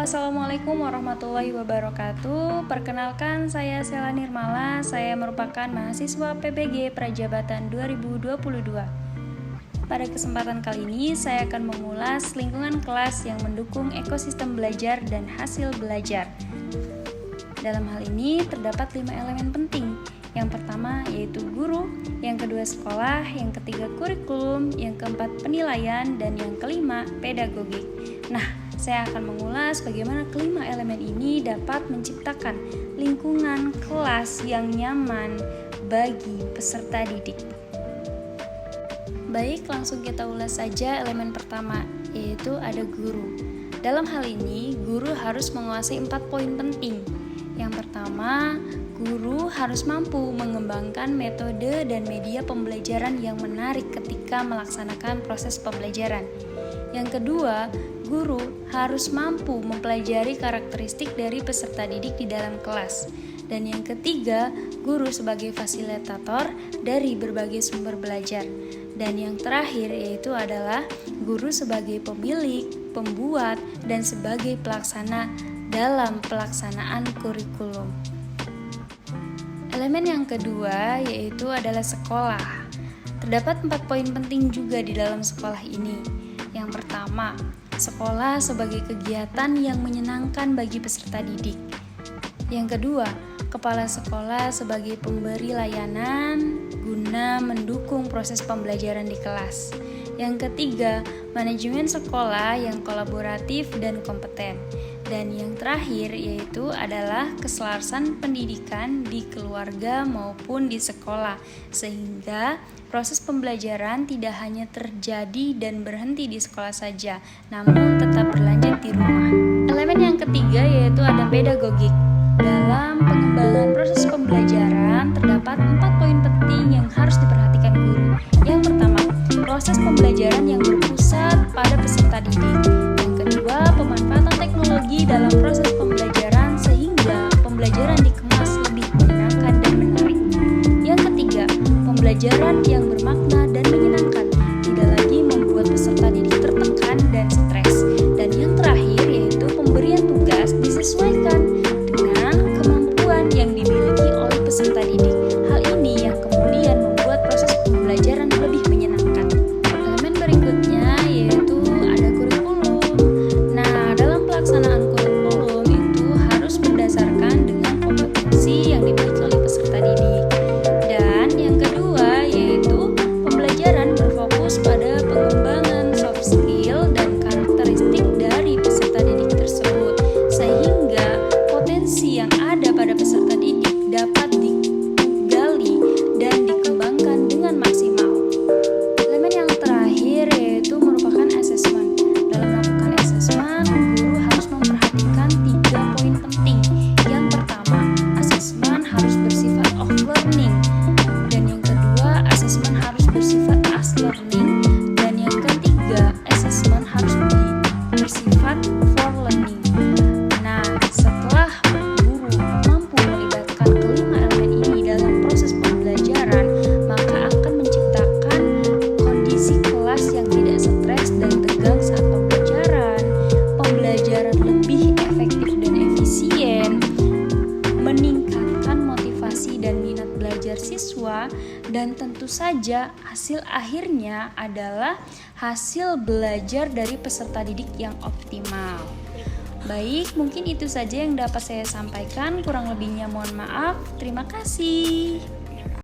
Assalamualaikum warahmatullahi wabarakatuh. Perkenalkan, saya Sela Nirmala. Saya merupakan mahasiswa PBG Prajabatan 2022. Pada kesempatan kali ini, saya akan mengulas lingkungan kelas yang mendukung ekosistem belajar dan hasil belajar. Dalam hal ini, terdapat 5 elemen penting. Yang pertama yaitu guru, yang kedua sekolah, yang ketiga kurikulum, yang keempat penilaian, dan yang kelima pedagogik. Nah, saya akan mengulas bagaimana kelima elemen ini dapat menciptakan lingkungan kelas yang nyaman bagi peserta didik. Baik, langsung kita ulas saja elemen pertama, yaitu ada guru. Dalam hal ini, guru harus menguasai 4 poin penting. Yang pertama, guru harus mampu mengembangkan metode dan media pembelajaran yang menarik ketika melaksanakan proses pembelajaran. Yang kedua, guru harus mampu mempelajari karakteristik dari peserta didik di dalam kelas. Dan yang ketiga, guru sebagai fasilitator dari berbagai sumber belajar. Dan yang terakhir yaitu adalah guru sebagai pemilik, pembuat, dan sebagai pelaksana dalam pelaksanaan kurikulum. Elemen yang kedua yaitu adalah sekolah. Terdapat 4 poin penting juga di dalam sekolah ini. Yang pertama, sekolah sebagai kegiatan yang menyenangkan bagi peserta didik. Yang kedua, kepala sekolah sebagai pemberi layanan guna mendukung proses pembelajaran di kelas. Yang ketiga, manajemen sekolah yang kolaboratif dan kompeten. Dan yang terakhir yaitu adalah keselarasan pendidikan di keluarga maupun di sekolah, sehingga proses pembelajaran tidak hanya terjadi dan berhenti di sekolah saja, namun tetap berlanjut di rumah. Elemen yang ketiga yaitu ada pedagogik. Dalam pengembangan proses pembelajaran terdapat 4 poin penting yang harus diperhatikan guru. Yang pertama, proses pembelajaran yang berpusat pada peserta didik. Yang kedua, pemanfaatan teknologi dalam proses pembelajaran sehingga pembelajaran dikemas lebih menyenangkan dan menarik. Yang ketiga, pembelajaran yang bermakna dan menyenangkan, tidak lagi membuat peserta didik tertekan dan stres. Dan yang terakhir yaitu pemberian tugas disesuaikan dengan kemampuan yang dimiliki oleh peserta didik. Hal ini yang kemudian membuat proses pembelajaran lebih menyenangkan. Elemen berikutnya yaitu ada kurikulum. Nah, dalam pelaksanaan kurikulum itu harus berdasarkan dengan kompetensi yang dimiliki oleh peserta didik. Dan yang kedua yaitu pembelajaran berfokus pada pengembangan soft skill dan karakteristik dari peserta didik tersebut, sehingga potensi yang ada pada peserta didik dapat digali dan dikembangkan dengan maksimal. Elemen yang terakhir yaitu merupakan asesmen. Dalam melakukan asesmen, guru harus memperhatikan 3 poin penting. Yang pertama, asesmen harus bersifat off learning. Dan yang kedua, asesmen harus bersifat as learning. Dan yang ketiga, asesmen harus bersifat for learning. Nah, setelah guru mampu melibatkan kelima elemen ini dalam proses pembelajaran, maka akan menciptakan kondisi kelas yang tidak stres dan tegang saat pembelajaran lebih efektif dan efisien, meningkatkan motivasi dan minat belajar siswa, dan tentu saja hasil akhirnya adalah hasil belajar dari peserta didik yang optimal. Baik, mungkin itu saja yang dapat saya sampaikan. Kurang lebihnya mohon maaf. Terima kasih.